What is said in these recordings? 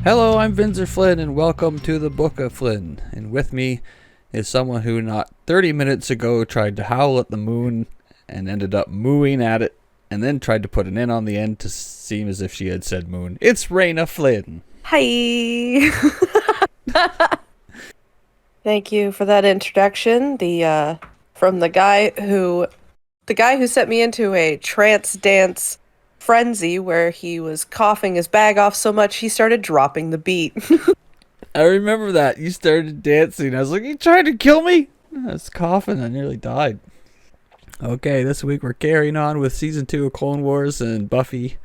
Hello, I'm Vinzer Flinn, and welcome to the Book of Flynn. And with me is someone who not 30 minutes ago tried to howl at the moon and ended up mooing at it, and then tried to put an N on the end to seem as if she had said moon. It's Reigna Flynn. Hi. Thank you for that introduction. From the guy who sent me into a trance dance frenzy where he was coughing his bag off so much he started dropping the beat. I remember that. You started dancing. I was like, you trying to kill me? I was coughing. I nearly died. Okay, this week we're carrying on with Season 2 of Clone Wars and Buffy.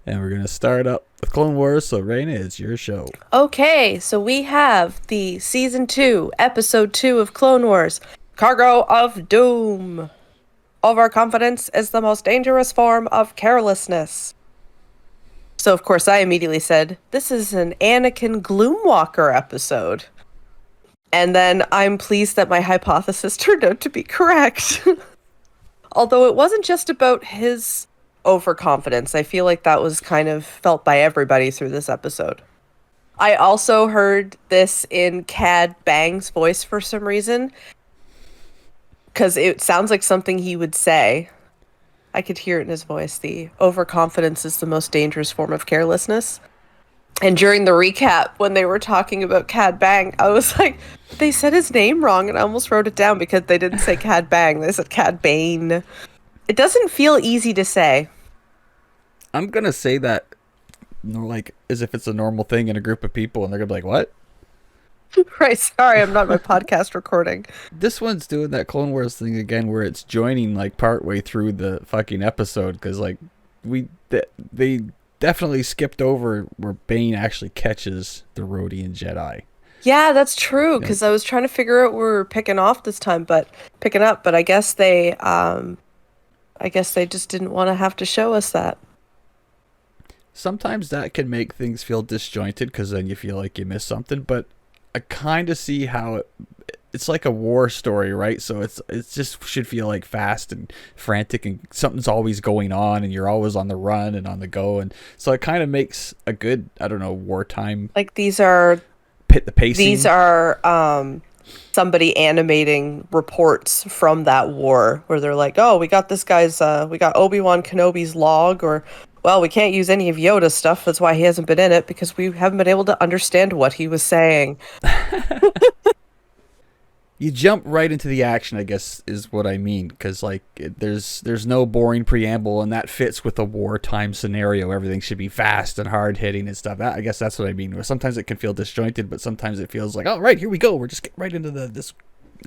And we're going to start up with Clone Wars, so Reigna, it's your show. Okay, so we have the Season 2, Episode 2 of Clone Wars, Cargo of Doom. Overconfidence is the most dangerous form of carelessness. So, of course, I immediately said, this is an Anakin Gloomwalker episode. And then I'm pleased that my hypothesis turned out to be correct. Although it wasn't just about his overconfidence. I feel like that was kind of felt by everybody through this episode. I also heard this in Cad Bang's voice for some reason, because it sounds like something he would say. I could hear it in his voice. The overconfidence is the most dangerous form of carelessness. And during the recap, when they were talking about Cad Bang, I was like, they said his name wrong, and I almost wrote it down because they didn't say Cad Bang. They said Cad Bane. It doesn't feel easy to say. I'm going to say that like as if it's a normal thing in a group of people, and they're going to be like, what? Right, sorry, I'm not my podcast recording. This one's doing that Clone Wars thing again where it's joining like partway through the fucking episode, because like they definitely skipped over where Bane actually catches the Rhodian Jedi. Yeah, that's true, because I was trying to figure out where we were picking up, but I guess they just didn't want to have to show us that. Sometimes that can make things feel disjointed because then you feel like you missed something, but I kind of see how it's like a war story, right? So it's just should feel like fast and frantic, and something's always going on, and you're always on the run and on the go, and so it kind of makes a good, I don't know, wartime. Like these are the pacing. These are somebody animating reports from that war where they're like, oh, we got this guy's, we got Obi-Wan Kenobi's log, or, well, we can't use any of Yoda's stuff. That's why he hasn't been in it, because we haven't been able to understand what he was saying. You jump right into the action, I guess, is what I mean, because like there's no boring preamble, and that fits with a wartime scenario. Everything should be fast and hard hitting and stuff. I guess that's what I mean. Sometimes it can feel disjointed, but sometimes it feels like, oh, right, here we go. We're just getting right into the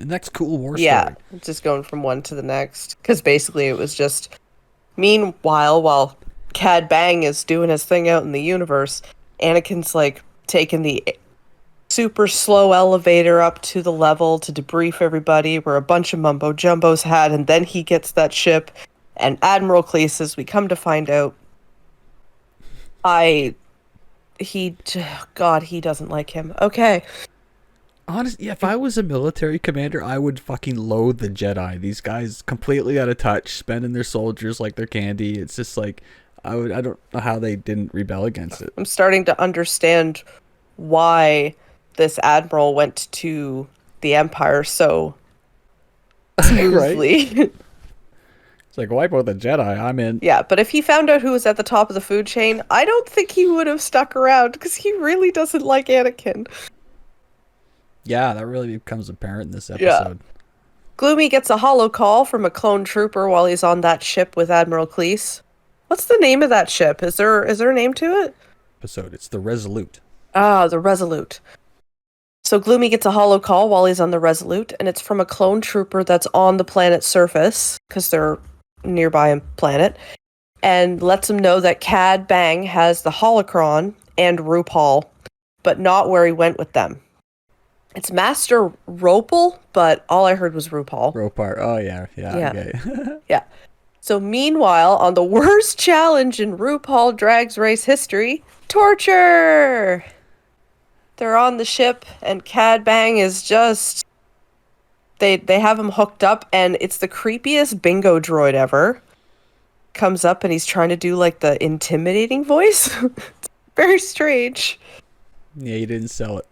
next cool war story. Yeah, just going from one to the next, because basically it was just, meanwhile, while Cad Bang is doing his thing out in the universe, Anakin's like taking the super slow elevator up to the level to debrief everybody where a bunch of mumbo jumbos had, and then he gets that ship, and Admiral Cleese, as we come to find out, he doesn't like him. Okay. Honestly, if I was a military commander, I would fucking loathe the Jedi. These guys completely out of touch, spending their soldiers like they're candy. It's just like, I don't know how they didn't rebel against it. I'm starting to understand why this admiral went to the Empire so smoothly. Right? It's like, wipe out the Jedi, I'm in. Yeah, but if he found out who was at the top of the food chain, I don't think he would have stuck around, because he really doesn't like Anakin. Yeah, that really becomes apparent in this episode. Yeah. Gloomy gets a holo call from a clone trooper while he's on that ship with Admiral Cleese. What's the name of that ship? Is there a name to it? It's the Resolute. Ah, the Resolute. So Gloomy gets a holo call while he's on the Resolute, and it's from a clone trooper that's on the planet's surface, because they're nearby a planet, and lets him know that Cad Bang has the holocron and RuPaul, but not where he went with them. It's Master Ropal, but all I heard was RuPaul. Ropar. Oh, yeah. Okay. Yeah. So meanwhile, on the worst challenge in RuPaul Drag's Race history, torture! They're on the ship, and Cad Bang is just... They have him hooked up, and it's the creepiest bingo droid ever. Comes up, and he's trying to do, like, the intimidating voice. It's very strange. Yeah, you didn't sell it.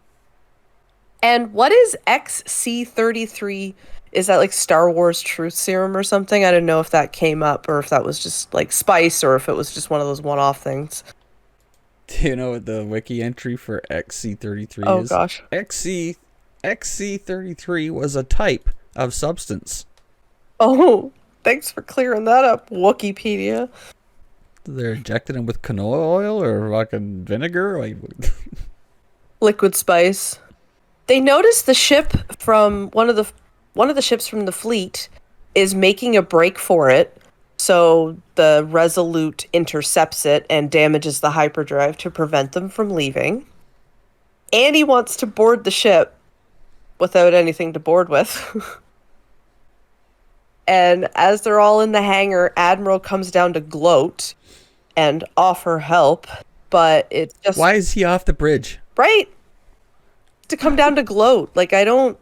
And what is XC33? Is that like Star Wars truth serum or something? I didn't know if that came up or if that was just like spice or if it was just one of those one-off things. Do you know what the wiki entry for XC33 Oh is? gosh. XC33 was a type of substance. Oh, thanks for clearing that up, Wikipedia. They're injected him with canola oil or fucking vinegar? Like, Liquid spice. They notice the ship from one of the ships from the fleet is making a break for it. So the Resolute intercepts it and damages the hyperdrive to prevent them from leaving. Annie wants to board the ship without anything to board with. And as they're all in the hangar, Admiral comes down to gloat and offer help, but it's just... why is he off the bridge? Right? To come down to gloat. Like, I don't...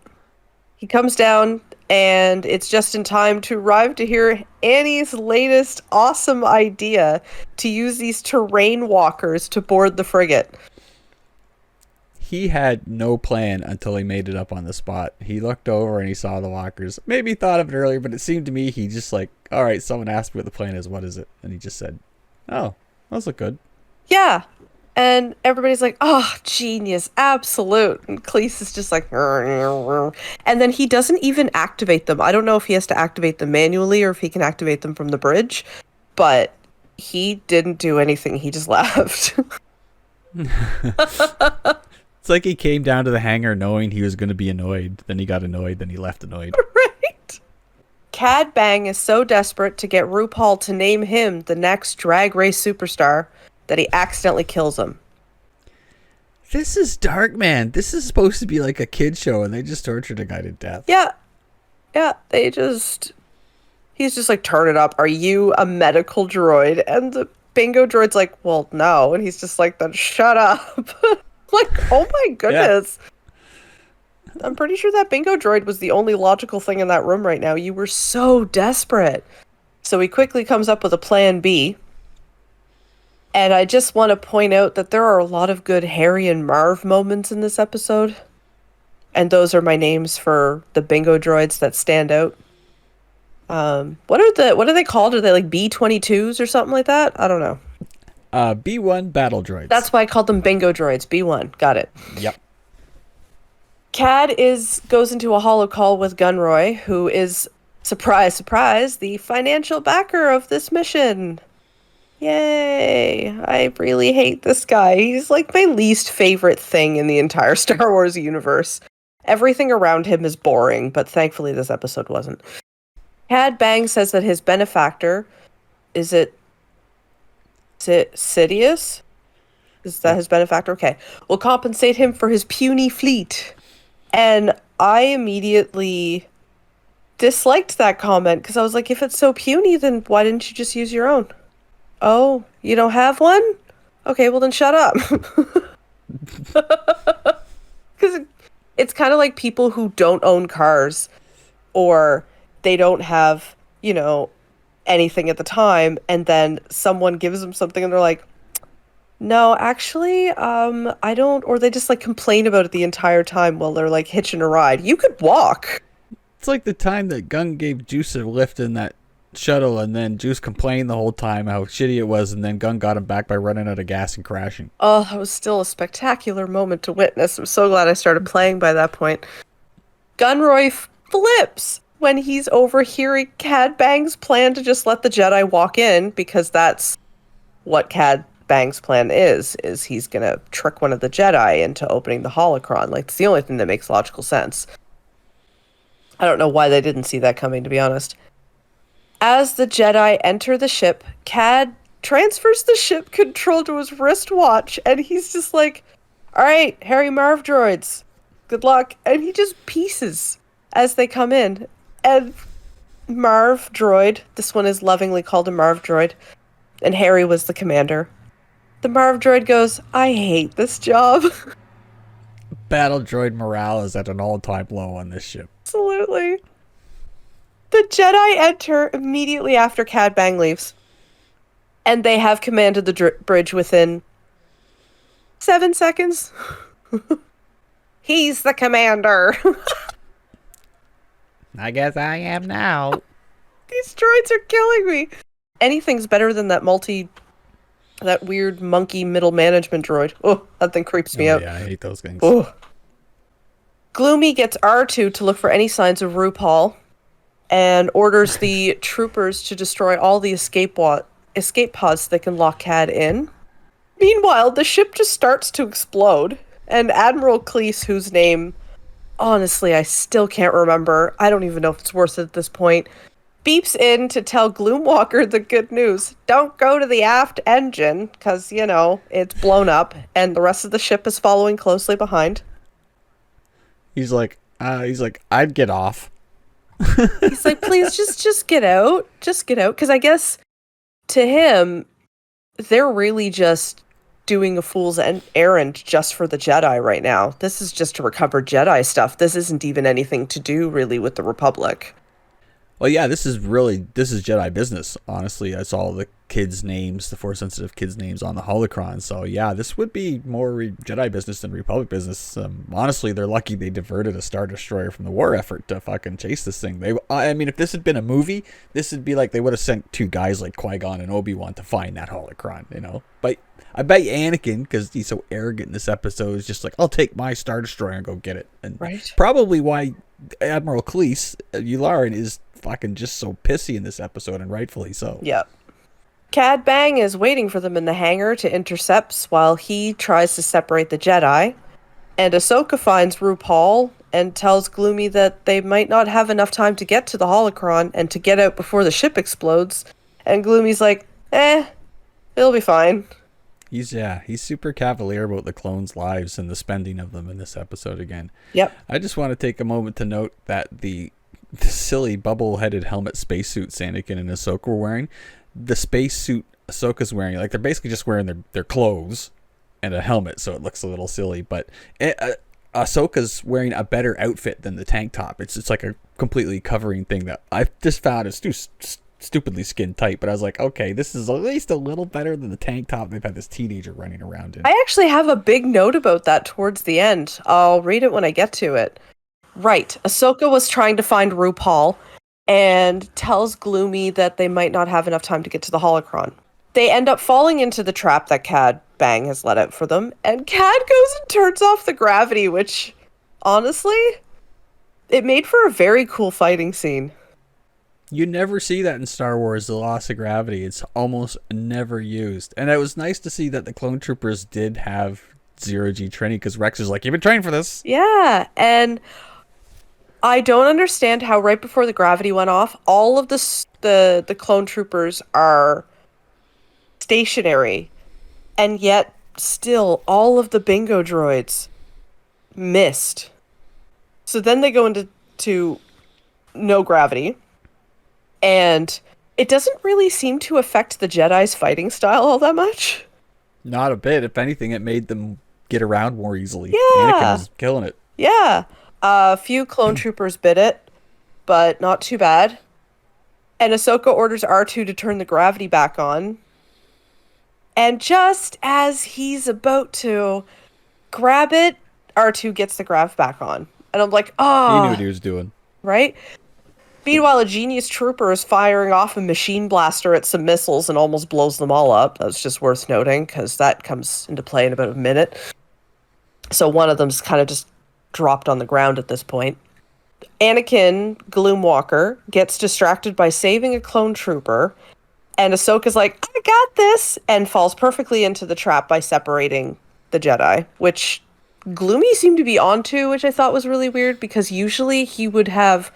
He comes down, and it's just in time to arrive to hear Annie's latest awesome idea to use these terrain walkers to board the frigate. He had no plan until he made it up on the spot. He looked over and he saw the walkers. Maybe he thought of it earlier, but it seemed to me he just like, all right, someone asked me what the plan is. What is it? And he just said, oh, those look good. Yeah. And everybody's like, oh, genius, absolute. And Cleese is just like, and then he doesn't even activate them. I don't know if he has to activate them manually or if he can activate them from the bridge, but he didn't do anything. He just left. It's like he came down to the hangar knowing he was going to be annoyed. Then he got annoyed. Then he left annoyed. Right? Cad Bang is so desperate to get RuPaul to name him the next drag race superstar that he accidentally kills him. This is dark, man. This is supposed to be like a kid show, and they just tortured a guy to death. Yeah. Yeah, he's just like, turn it up. Are you a medical droid? And the bingo droid's like, well, no. And he's just like, then shut up. Like, oh my goodness. Yeah. I'm pretty sure that bingo droid was the only logical thing in that room right now. You were so desperate. So he quickly comes up with a plan B. And I just want to point out that there are a lot of good Harry and Marv moments in this episode. And those are my names for the bingo droids that stand out. What are they called? Are they like B-22s or something like that? I don't know. B1 battle droids. That's why I called them bingo droids. B1. Got it. Yep. Cad goes into a holo call with Gunroy, who is, surprise, surprise, the financial backer of this mission. Yay. I really hate this guy. He's like my least favorite thing in the entire Star Wars universe. Everything around him is boring, but thankfully this episode wasn't. Cad Bang says that his benefactor, is it Sidious? Is that his benefactor? Okay. Will compensate him for his puny fleet. And I immediately disliked that comment because I was like, if it's so puny, then why didn't you just use your own? Oh, you don't have one? Okay, well then shut up. Because it's kind of like people who don't own cars or they don't have, anything at the time, and then someone gives them something and they're like, no, actually, I don't, or they just like complain about it the entire time while they're like hitching a ride. You could walk. It's like the time that Gunn gave Juice a lift in that shuttle, and then Juice complained the whole time how shitty it was, and then Gunn got him back by running out of gas and crashing. Oh, it was still a spectacular moment to witness. I'm so glad I started playing by that point. Gunroy flips when he's overhearing Cad Bang's plan to just let the Jedi walk in, because that's what Cad Bang's plan is he's gonna trick one of the Jedi into opening the holocron. Like, it's the only thing that makes logical sense. I don't know why they didn't see that coming, to be honest. As the Jedi enter the ship, Cad transfers the ship control to his wristwatch, and he's just like, all right, Harry Marv droids, good luck. And he just pieces as they come in. And Marv droid, this one is lovingly called a Marv droid, and Harry was the commander. The Marv droid goes, I hate this job. Battle droid morale is at an all-time low on this ship. Absolutely. The Jedi enter immediately after Cad Bang leaves, and they have commanded the bridge within 7 seconds. He's the commander. I guess I am now. These droids are killing me. Anything's better than that weird monkey middle management droid. Oh, that thing creeps me out. Yeah, I hate those things. Oh. Gloomy gets R2 to look for any signs of RuPaul and orders the troopers to destroy all the escape pods that can lock Cad in. Meanwhile, the ship just starts to explode, and Admiral Cleese, whose name, honestly, I still can't remember, I don't even know if it's worth it at this point, beeps in to tell Gloomwalker the good news. Don't go to the aft engine, because, it's blown up, and the rest of the ship is following closely behind. He's like, I'd get off. He's like, please, just get out. Just get out. Because I guess, to him, they're really just doing a fool's errand just for the Jedi right now. This is just to recover Jedi stuff. This isn't even anything to do, really, with the Republic. Well, yeah, this is Jedi business. Honestly, I saw the kids' names, the Force-sensitive kids' names on the holocron. So, yeah, this would be more Jedi business than Republic business. Honestly, they're lucky they diverted a Star Destroyer from the war effort to fucking chase this thing. I mean, if this had been a movie, this would be like they would have sent two guys like Qui-Gon and Obi-Wan to find that holocron, But I bet Anakin, because he's so arrogant in this episode, is just like, I'll take my Star Destroyer and go get it. And right. Probably why Admiral Cleese, Yularen, is fucking just so pissy in this episode, and rightfully so. Yep. Cad Bang is waiting for them in the hangar to intercept while he tries to separate the Jedi. And Ahsoka finds RuPaul and tells Gloomy that they might not have enough time to get to the holocron and to get out before the ship explodes. And Gloomy's like, it'll be fine. He's super cavalier about the clones' lives and the spending of them in this episode again. Yep. I just want to take a moment to note that the silly bubble-headed helmet spacesuit Anakin and Ahsoka were wearing, the spacesuit Ahsoka's wearing, like, they're basically just wearing their clothes and a helmet, so it looks a little silly, but Ahsoka's wearing a better outfit than the tank top. It's like a completely covering thing that I just found is too stupidly skin tight, but I was like, okay, this is at least a little better than the tank top they've had this teenager running around in. I actually have a big note about that towards the end. I'll read it when I get to it. Right. Ahsoka was trying to find RuPaul and tells Gloomy that they might not have enough time to get to the holocron. They end up falling into the trap that Cad Bang has let out for them, and Cad goes and turns off the gravity, which, honestly, it made for a very cool fighting scene. You never see that in Star Wars, the loss of gravity. It's almost never used. And it was nice to see that the clone troopers did have zero-G training, because Rex is like, you've been trained for this. Yeah, and I don't understand how right before the gravity went off, all of the clone troopers are stationary, and yet still all of the bingo droids missed. So then they go into no gravity, and it doesn't really seem to affect the Jedi's fighting style all that much. Not a bit. If anything, it made them get around more easily. Yeah. Anakin was killing it. Yeah. A few clone troopers bit it, but not too bad. And Ahsoka orders R2 to turn the gravity back on. And just as he's about to grab it, R2 gets the grav back on. And I'm like, oh. He knew what he was doing. Right? Meanwhile, a genius trooper is firing off a machine blaster at some missiles and almost blows them all up. That's just worth noting, because that comes into play in about a minute. So one of them's kind of just dropped on the ground at this point. Anakin Gloomwalker gets distracted by saving a clone trooper, and Ahsoka's like, I got this, and falls perfectly into the trap by separating the Jedi, which Gloomy seemed to be onto, which I thought was really weird, because usually he would have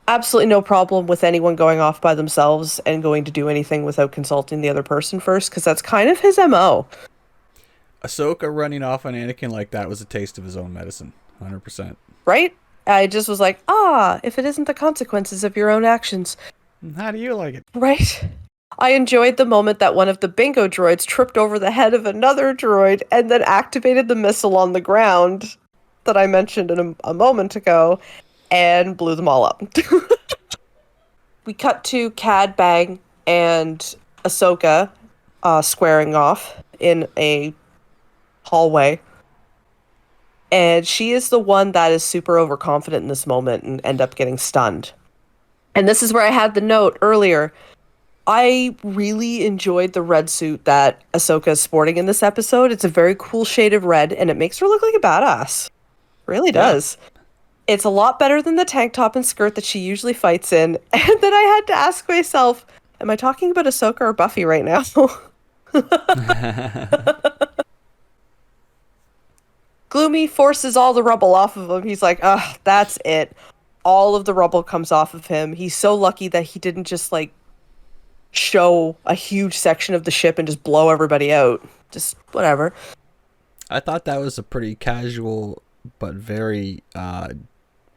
absolutely no problem with anyone going off by themselves and going to do anything without consulting the other person first, because that's kind of his MO. Ahsoka running off on Anakin like that was a taste of his own medicine. 100%. Right? I just was like, if it isn't the consequences of your own actions. How do you like it? Right? I enjoyed the moment that one of the bingo droids tripped over the head of another droid and then activated the missile on the ground that I mentioned a moment ago and blew them all up. We cut to Cad Bang and Ahsoka squaring off in a hallway. And she is the one that is super overconfident in this moment and end up getting stunned. And this is where I had the note earlier. I really enjoyed the red suit that Ahsoka is sporting in this episode. It's a very cool shade of red, and it makes her look like a badass. It really does. It's a lot better than the tank top and skirt that she usually fights in. And then I had to ask myself, am I talking about Ahsoka or Buffy right now? Gloomy forces all the rubble off of him. He's like, ugh, that's it. All of the rubble comes off of him. He's so lucky that he didn't just, like, show a huge section of the ship and just blow everybody out. Just whatever. I thought that was a pretty casual but very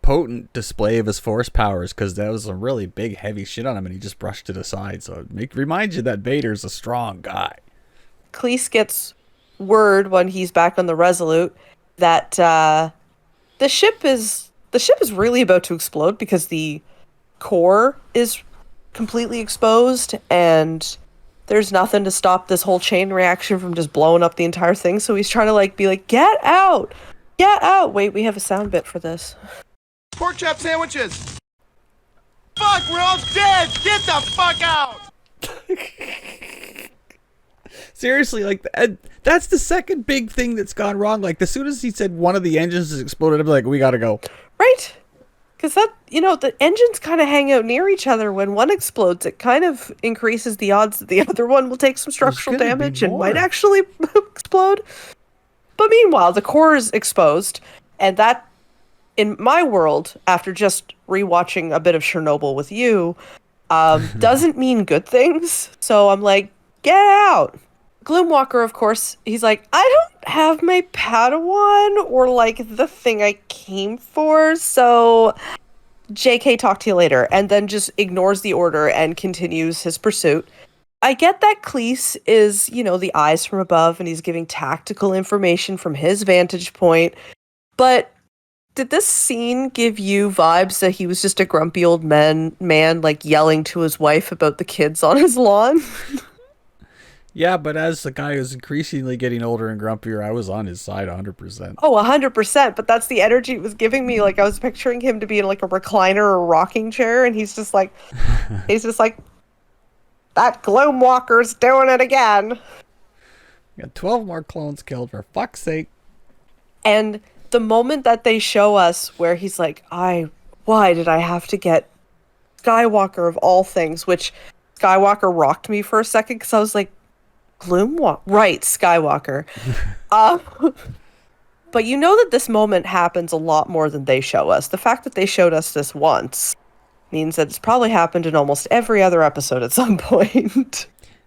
potent display of his force powers, because that was a really big, heavy shit on him, and he just brushed it aside. So it reminds you that Vader's a strong guy. Cleese gets word when he's back on the Resolute that the ship is really about to explode because the core is completely exposed and there's nothing to stop this whole chain reaction from just blowing up the entire thing. So he's trying to be like, get out! Get out! Wait, we have a sound bit for this. Pork chop sandwiches! Fuck, we're all dead! Get the fuck out! Seriously, that's the second big thing that's gone wrong. Like, as soon as he said one of the engines has exploded, I'm like, we gotta go. Right? Because the engines kind of hang out near each other. When one explodes, it kind of increases the odds that the other one will take some structural damage and might actually explode. But meanwhile, the core is exposed, and that, in my world, after just rewatching a bit of Chernobyl with you, doesn't mean good things. So I'm like, get out! Gloomwalker, of course, he's like, I don't have my Padawan or the thing I came for, so JK, talk to you later, and then just ignores the order and continues his pursuit. I get that Cleese is, the eyes from above and he's giving tactical information from his vantage point, but did this scene give you vibes that he was just a grumpy old man yelling to his wife about the kids on his lawn? Yeah, but as the guy who's increasingly getting older and grumpier, I was on his side 100%. Oh, 100%, but that's the energy it was giving me. I was picturing him to be in a recliner or rocking chair, and he's just like, that Gloomwalker's doing it again. Got 12 more clones killed, for fuck's sake. And the moment that they show us where he's like, why did I have to get Skywalker of all things, which Skywalker rocked me for a second, because I was like, Gloomwalker, right, Skywalker. But that this moment happens a lot more than they show us. The fact that they showed us this once means that it's probably happened in almost every other episode at some point.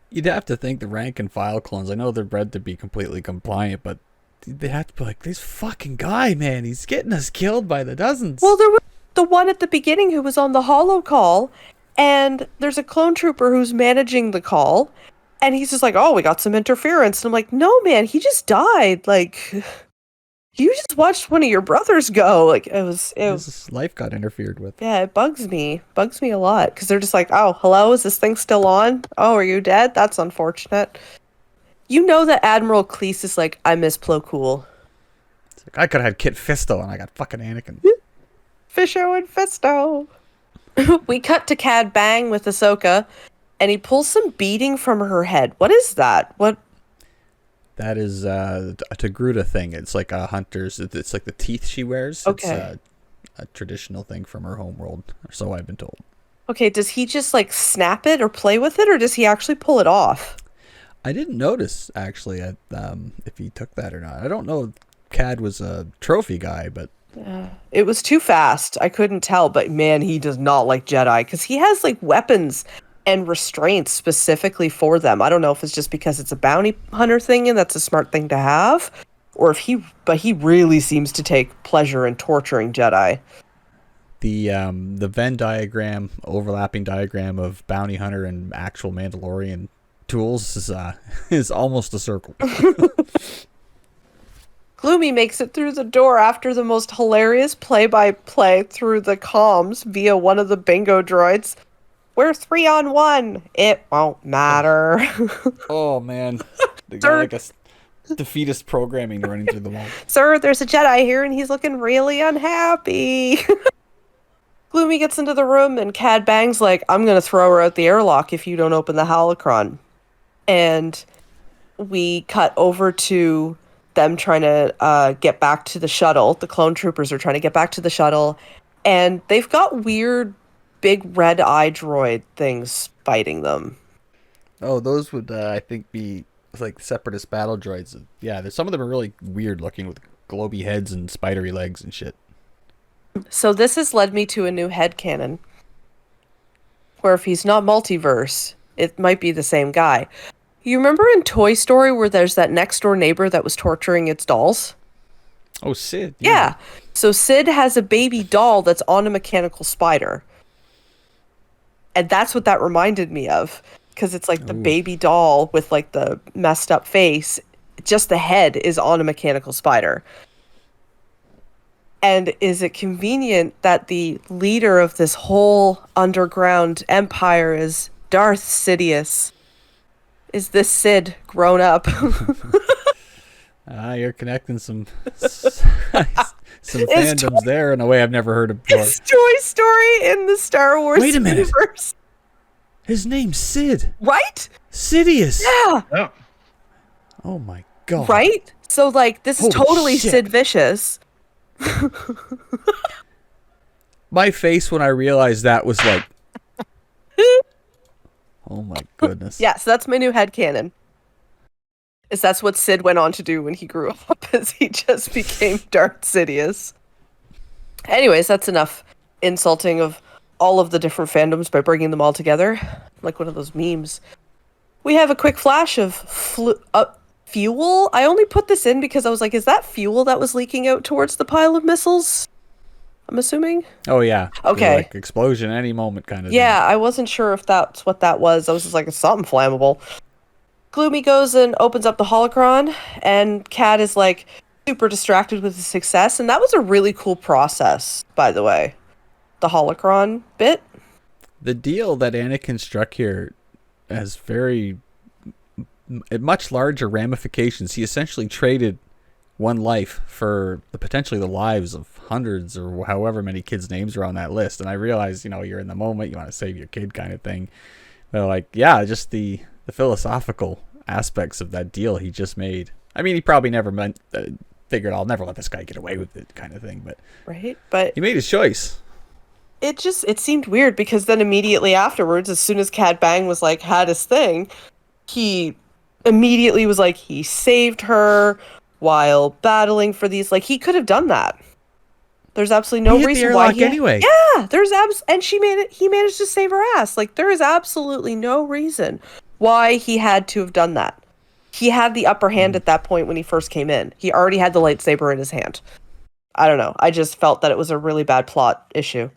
You'd have to think the rank and file clones, I know they're bred to be completely compliant, but they have to be like, this fucking guy, man, he's getting us killed by the dozens. Well, there was the one at the beginning who was on the holo call, and there's a clone trooper who's managing the call, and he's just like, oh, we got some interference. And I'm like, no, man, he just died. You just watched one of your brothers go. His life got interfered with. Yeah, it bugs me. Bugs me a lot. Because they're just like, oh, hello, is this thing still on? Oh, are you dead? That's unfortunate. That Admiral Cleese is like, I miss Plo Kool. It's like, I could have had Kit Fisto, and I got fucking Anakin. Fisho and Fisto. We cut to Cad Bang with Ahsoka, and he pulls some beading from her head. What is that? What? That is a Togruta thing. It's like a hunter's. It's like the teeth she wears. Okay. It's a traditional thing from her homeworld, or so I've been told. Okay, does he just snap it or play with it, or does he actually pull it off? I didn't notice actually if he took that or not. I don't know if Cad was a trophy guy, but it was too fast. I couldn't tell, but man, he does not like Jedi because he has weapons and restraints specifically for them. I don't know if it's just because it's a bounty hunter thing and that's a smart thing to have, or if he really seems to take pleasure in torturing Jedi. The Venn diagram, overlapping diagram of bounty hunter and actual Mandalorian tools is almost a circle. Gloomy makes it through the door after the most hilarious play-by-play through the comms via one of the bingo droids. We're 3-on-1. It won't matter. Oh man, they got Defeatist programming running through the wall. Sir, there's a Jedi here and he's looking really unhappy. Gloomy gets into the room and Cad Bang's like, I'm going to throw her out the airlock if you don't open the holocron. And we cut over to them trying to get back to the shuttle. The clone troopers are trying to get back to the shuttle. And they've got weird big red eye droid things fighting them. Oh, those would, I think, be like separatist battle droids. Yeah, there's some of them are really weird looking with globy heads and spidery legs and shit. So this has led me to a new headcanon. Where if he's not multiverse, it might be the same guy. You remember in Toy Story where there's that next door neighbor that was torturing its dolls? Oh, Sid. Yeah. So Sid has a baby doll that's on a mechanical spider. And that's what that reminded me of. Because it's like the baby doll with like the messed up face. Just the head is on a mechanical spider. And is it convenient that the leader of this whole underground empire is Darth Sidious? Is this Sid grown up? You're connecting some fandoms there in a way I've never heard of before. It's Toy Story in the Star Wars Wait a minute. universe. His name's Sid. Right? Sidious. Yeah. Oh. Oh my god. Right? So like this is Holy totally shit. Sid Vicious. My face when I realized that was like, oh my goodness. Yeah, so that's my new headcanon. Is that's what Sid went on to do when he grew up, is he just became Darth Sidious. Anyways, that's enough insulting of all of the different fandoms by bringing them all together. Like one of those memes. We have a quick flash of fuel. I only put this in because I was like, is that fuel that was leaking out towards the pile of missiles? I'm assuming. Oh yeah. Okay. Like explosion any moment kind of Yeah, thing. I wasn't sure if that's what that was. I was just like, it's something flammable. Gloomy goes and opens up the holocron, and Cad is like super distracted with his success, and that was a really cool process, by the way. The holocron bit. The deal that Anakin struck here has much larger ramifications. He essentially traded one life for potentially the lives of hundreds or however many kids' names are on that list. And I realize, you're in the moment, you want to save your kid kind of thing. But like, yeah, just the philosophical aspects of that deal he just made. I mean, he probably never figured I'll never let this guy get away with it kind of thing. But Right? But he made his choice. it seemed weird because then immediately afterwards, as soon as Cad Bang was like, had his thing, he immediately was like, he saved her while battling for these. Like, he could have done that. There's absolutely no He hit the reason why airlock anyway. Yeah, and he managed to save her ass. Like, there is absolutely no reason why he had to have done that. He had the upper hand at that point when he first came in. He already had the lightsaber in his hand. I don't know. I just felt that it was a really bad plot issue.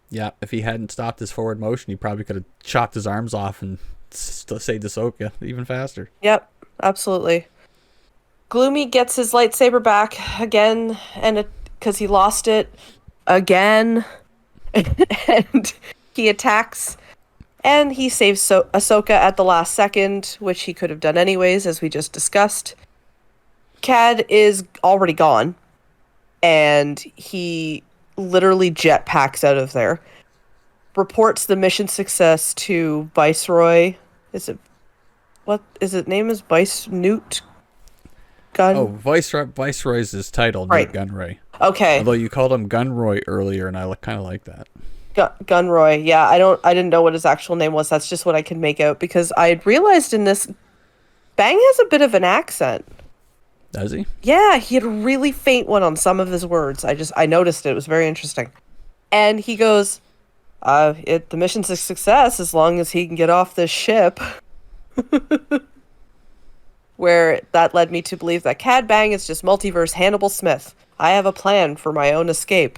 Yeah, if he hadn't stopped his forward motion, he probably could have chopped his arms off and still saved Ahsoka even faster. Yep, absolutely. Gloomy gets his lightsaber back again, and because he lost it again, and he attacks, and he saves Ahsoka at the last second, which he could have done anyways, as we just discussed. Cad is already gone, and he literally jetpacks out of there. Reports the mission success to Viceroy. Name is Vice Newt Gun? Oh, Viceroy's his title, Right. Newt Gunray. Okay. Although you called him Gunroy earlier, and I kind of like that. Gunroy. Yeah, I didn't know what his actual name was. That's just what I could make out because I had realized in this, Bang has a bit of an accent. Does he? Yeah, he had a really faint one on some of his words. I noticed it. It was very interesting. And he goes, the mission's a success as long as he can get off this ship. Where that led me to believe that Cad Bang is just multiverse Hannibal Smith. I have a plan for my own escape.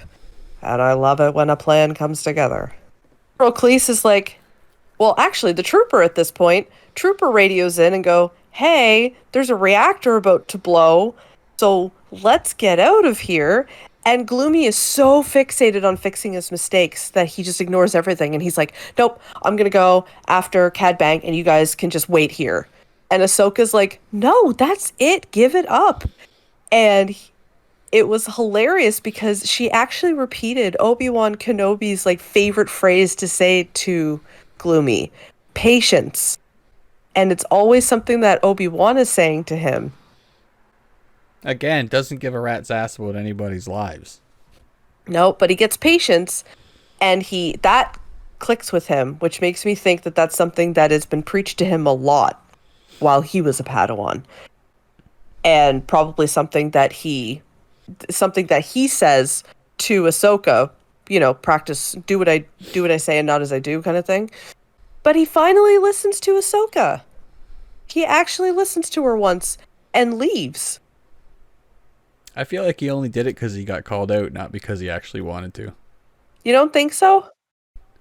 And I love it when a plan comes together. Cleese is like, well, actually, the trooper at this point, trooper radios in and go, hey, there's a reactor about to blow, so let's get out of here. And Gloomy is so fixated on fixing his mistakes that he just ignores everything. And he's like, nope, I'm going to go after Cad Bang and you guys can just wait here. And Ahsoka's like, no, that's it. Give it up. And it was hilarious because she actually repeated Obi-Wan Kenobi's like favorite phrase to say to Gloomy, patience. And it's always something that Obi-Wan is saying to him. Again, doesn't give a rat's ass about anybody's lives. No, but he gets patience, and that clicks with him, which makes me think that that's something that has been preached to him a lot while he was a Padawan. And probably something that he says to Ahsoka, practice, do what I say and not as I do kind of thing. But he finally listens to Ahsoka. He actually listens to her once and leaves. I feel like he only did it because he got called out, not because he actually wanted to. You don't think so?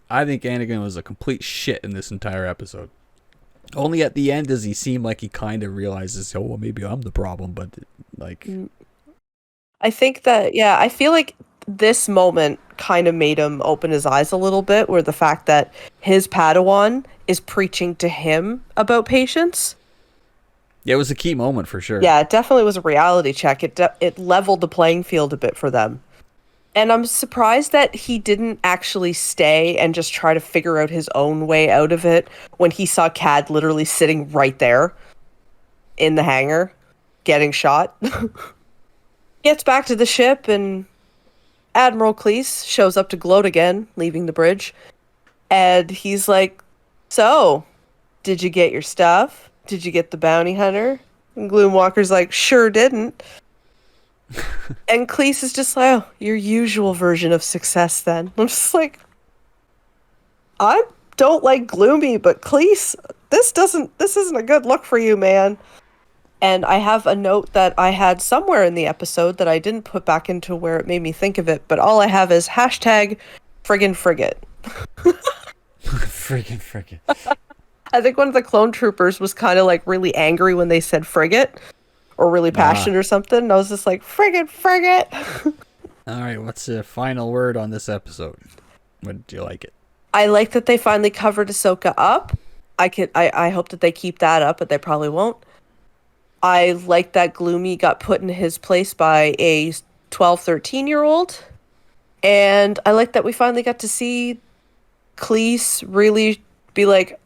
I think Anakin was a complete shit in this entire episode. Only at the end does he seem like he kind of realizes, oh, well, maybe I'm the problem, but like... I think that, yeah, I feel like this moment kind of made him open his eyes a little bit, where the fact that his Padawan is preaching to him about patience. Yeah, it was a key moment for sure. Yeah, it definitely was a reality check. It leveled the playing field a bit for them. And I'm surprised that he didn't actually stay and just try to figure out his own way out of it when he saw Cad literally sitting right there in the hangar getting shot. Gets back to the ship and Admiral Cleese shows up to gloat again, leaving the bridge. And he's like, so, did you get your stuff? Did you get the bounty hunter? And Gloomwalker's like, sure didn't. And Cleese is just like, oh, your usual version of success then. I'm just like, I don't like Gloomy, but Cleese, this isn't a good look for you, man. And I have a note that I had somewhere in the episode that I didn't put back into where it made me think of it, but all I have is hashtag friggin' frigate. Friggin' frigate. I think one of the clone troopers was kind of like really angry when they said frigate, or really passionate or something. And I was just like, friggin' frigate. All right, what's the final word on this episode? What did you like it? I like that they finally covered Ahsoka up. I hope that they keep that up, but they probably won't. I like that Gloomy got put in his place by a 12, 13-year-old. And I like that we finally got to see Cleese really be like,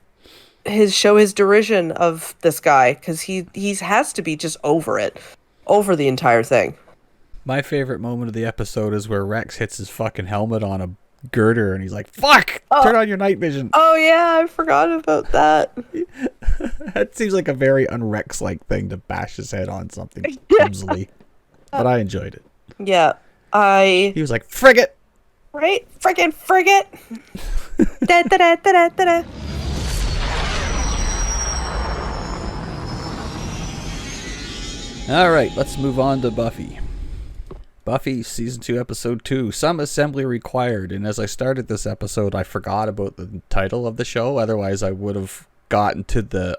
show his derision of this guy, because he has to be just over the entire thing. My favorite moment of the episode is where Rex hits his fucking helmet on a girder and he's like, fuck, turn on your night vision. Oh yeah, I forgot about that. That seems like a very un-Rex-like thing to bash his head on something clumsily. But I enjoyed it. Yeah, he was like, frigate! Right? Friggin' frigate! Da, da, da, da, da, da. All right, let's move on to Buffy. Buffy, Season 2, Episode 2, Some Assembly Required. And as I started this episode, I forgot about the title of the show. Otherwise, I would have gotten to the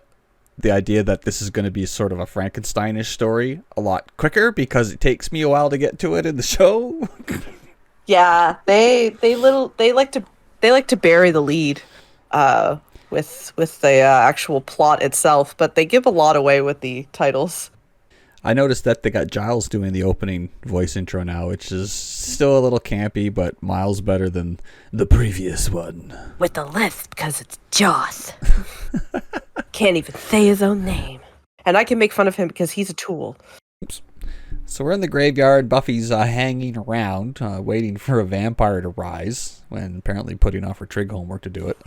idea that this is going to be sort of a Frankensteinish story a lot quicker, because it takes me a while to get to it in the show. Yeah, they like to bury the lead with the actual plot itself, but they give a lot away with the titles. I noticed that they got Giles doing the opening voice intro now, which is still a little campy, but miles better than the previous one. With the lisp, because it's Joss. Can't even say his own name. And I can make fun of him because he's a tool. Oops. So we're in the graveyard. Buffy's hanging around, waiting for a vampire to rise, when apparently putting off her trig homework to do it.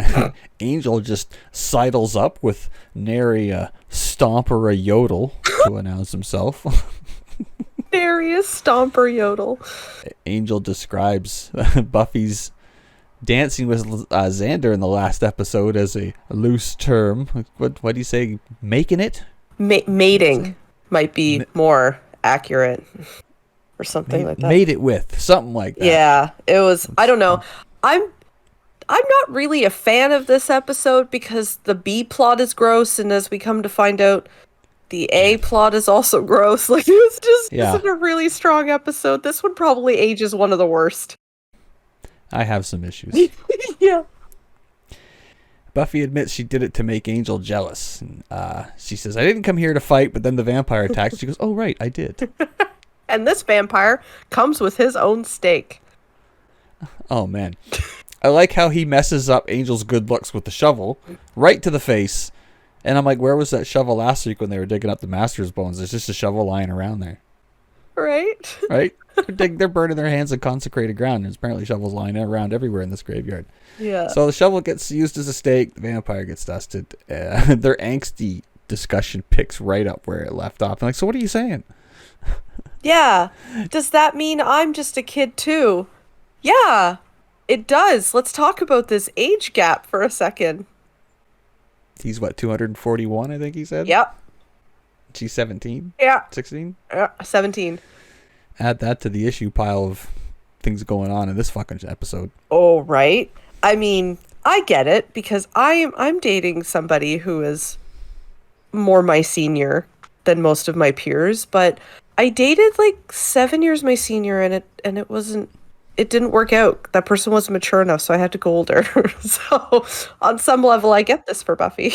Angel just sidles up with nary a stomp or a yodel to announce himself. Nary a stomp or yodel. Angel describes Buffy's dancing with Xander in the last episode as a loose term. What do you say? Making it? Mating might be more accurate, or something like that. Made it with something like that. Yeah, it was. I don't know. I'm not really a fan of this episode because the B plot is gross, and as we come to find out, the A plot is also gross. Like, it was just isn't a really strong episode. This one probably ages one of the worst. I have some issues. Yeah. Buffy admits she did it to make Angel jealous. She says, I didn't come here to fight, but then the vampire attacks. She goes, oh, right, I did. And this vampire comes with his own steak. Oh, man. I like how he messes up Angel's good looks with the shovel right to the face. And I'm like, where was that shovel last week when they were digging up the Master's bones? There's just a shovel lying around there. Right? Right? They're burning their hands in consecrated ground. There's apparently shovels lying around everywhere in this graveyard. Yeah. So the shovel gets used as a stake. The vampire gets dusted. Their angsty discussion picks right up where it left off. I'm like, so what are you saying? Yeah. Does that mean I'm just a kid too? Yeah, it does. Let's talk about this age gap for a second. He's what, 241, I think he said? Yep. She's 17? Yeah. 16? 17. Add that to the issue pile of things going on in this fucking episode. Oh, right. I mean, I get it because I'm dating somebody who is more my senior than most of my peers, but I dated like 7 years my senior and it didn't work out. That person wasn't mature enough, so I had to go older. So on some level I get this for Buffy.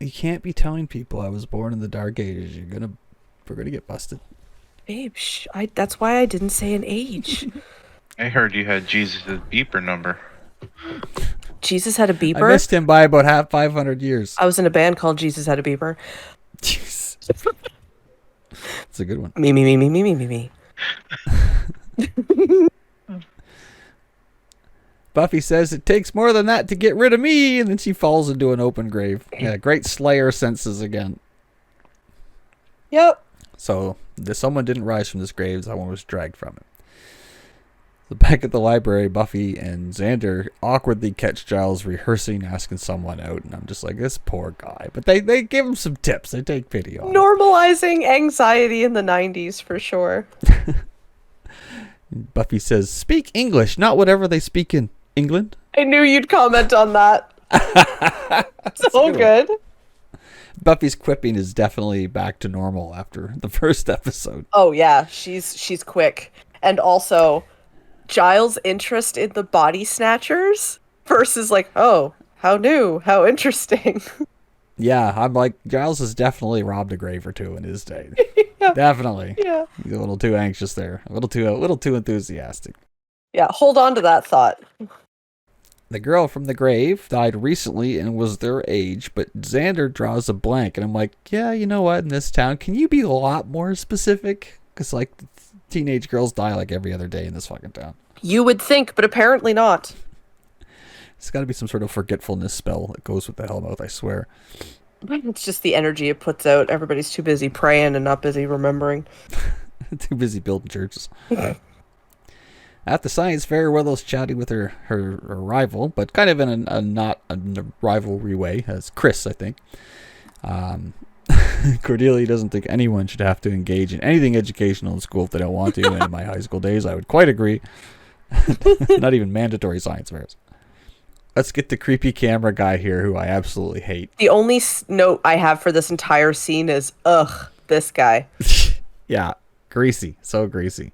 You can't be telling people I was born in the Dark Ages. We're gonna get busted. Babe, that's why I didn't say an age. I heard you had Jesus' beeper number. Jesus had a beeper? I missed him by about 500 years. I was in a band called Jesus Had a Beeper. Jeez. It's a good one. Me. Buffy says it takes more than that to get rid of me, and then she falls into an open grave. Yeah, great Slayer senses again. Yep. So someone didn't rise from this grave, someone was dragged from it. So back at the library, Buffy and Xander awkwardly catch Giles rehearsing, asking someone out, and I'm just like, this poor guy. But they give him some tips. They take pity on him. Normalizing anxiety in the 90s for sure. Buffy says, speak English, not whatever they speak in England. I knew you'd comment on that. So good. Buffy's quipping is definitely back to normal after the first episode. Oh yeah, she's quick. And also Giles' interest in the body snatchers versus like, oh, how new, how interesting. Yeah, I'm like, Giles has definitely robbed a grave or two in his day. Yeah. Definitely. Yeah. He's a little too anxious there. A little too enthusiastic. Yeah, hold on to that thought. The girl from the grave died recently and was their age, but Xander draws a blank, and I'm like, yeah, you know what, in this town, can you be a lot more specific? Because, like, teenage girls die like every other day in this fucking town. You would think, but apparently not. It's got to be some sort of forgetfulness spell that goes with the Hellmouth, I swear. It's just the energy it puts out. Everybody's too busy praying and not busy remembering. Too busy building churches. At the science fair, Willow's chatting with her rival, but kind of in a not a rivalry way, as Chris, I think. Cordelia doesn't think anyone should have to engage in anything educational in school if they don't want to. And in my high school days, I would quite agree. Not even mandatory science fairs. Let's get the creepy camera guy here, who I absolutely hate. The only note I have for this entire scene is, ugh, this guy. Yeah, greasy. So greasy.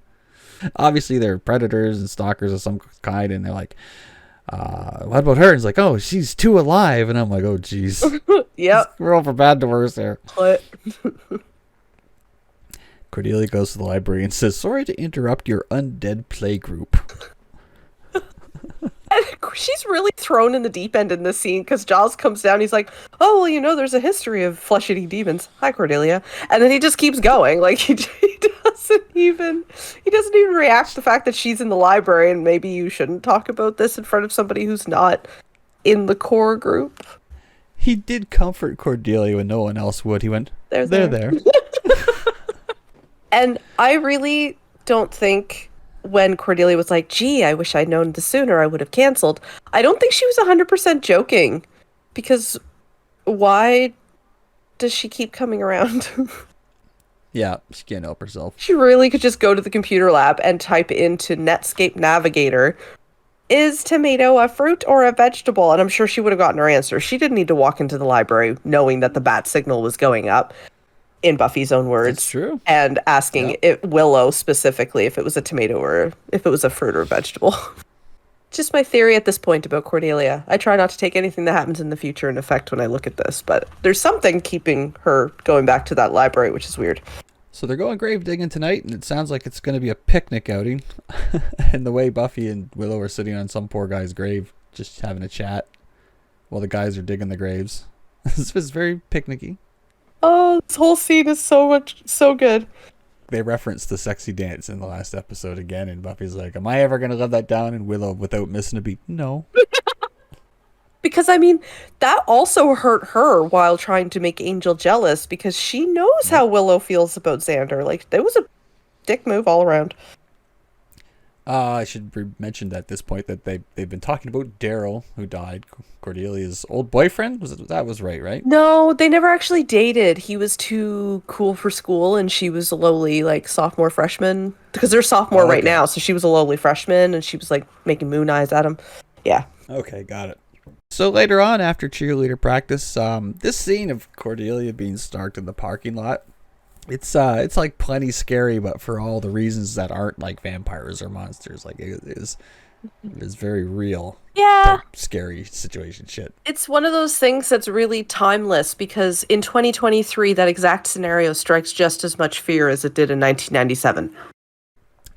Obviously, they're predators and stalkers of some kind, and they're like, what about her? And it's like, oh, she's too alive. And I'm like, oh, jeez. Yep. We're all for bad to worse there. What? Cordelia goes to the library and says, sorry to interrupt your undead play group. She's really thrown in the deep end in this scene because Giles comes down. He's like, oh, well, you know, there's a history of flesh-eating demons. Hi, Cordelia. And then he just keeps going. Like, he doesn't even react to the fact that she's in the library and maybe you shouldn't talk about this in front of somebody who's not in the core group. He did comfort Cordelia when no one else would. He went, they're there. And I really don't think when Cordelia was like, gee, I wish I'd known this sooner, I would have canceled. I don't think she was 100% joking. Because why does she keep coming around? Yeah, she can't help herself. She really could just go to the computer lab and type into Netscape Navigator, is tomato a fruit or a vegetable? And I'm sure she would have gotten her answer. She didn't need to walk into the library knowing that the bat signal was going up. In Buffy's own words. That's true. And asking Willow specifically if it was a tomato or if it was a fruit or vegetable. Just my theory at this point about Cordelia. I try not to take anything that happens in the future in effect when I look at this, but there's something keeping her going back to that library, which is weird. So they're going grave digging tonight, and it sounds like it's going to be a picnic outing. And the way Buffy and Willow are sitting on some poor guy's grave, just having a chat while the guys are digging the graves. This was very picnicky. Oh, this whole scene is so good. They referenced the sexy dance in the last episode again, and Buffy's like, am I ever going to let that down? And Willow, without missing a beat, no. Because, I mean, that also hurt her while trying to make Angel jealous, because she knows how Willow feels about Xander. Like, there was a dick move all around. I should mention at this point that they've been talking about Daryl, who died, Cordelia's old boyfriend. That was right? No, they never actually dated. He was too cool for school, and she was a lowly, like, sophomore freshman. Because they're sophomore right now, so she was a lowly freshman, and she was, like, making moon eyes at him. Yeah. Okay, got it. So later on, after cheerleader practice, this scene of Cordelia being stalked in the parking lot, it's like plenty scary, but for all the reasons that aren't like vampires or monsters. Like it is very real. Yeah. Scary situation shit. It's one of those things that's really timeless, because in 2023, that exact scenario strikes just as much fear as it did in 1997.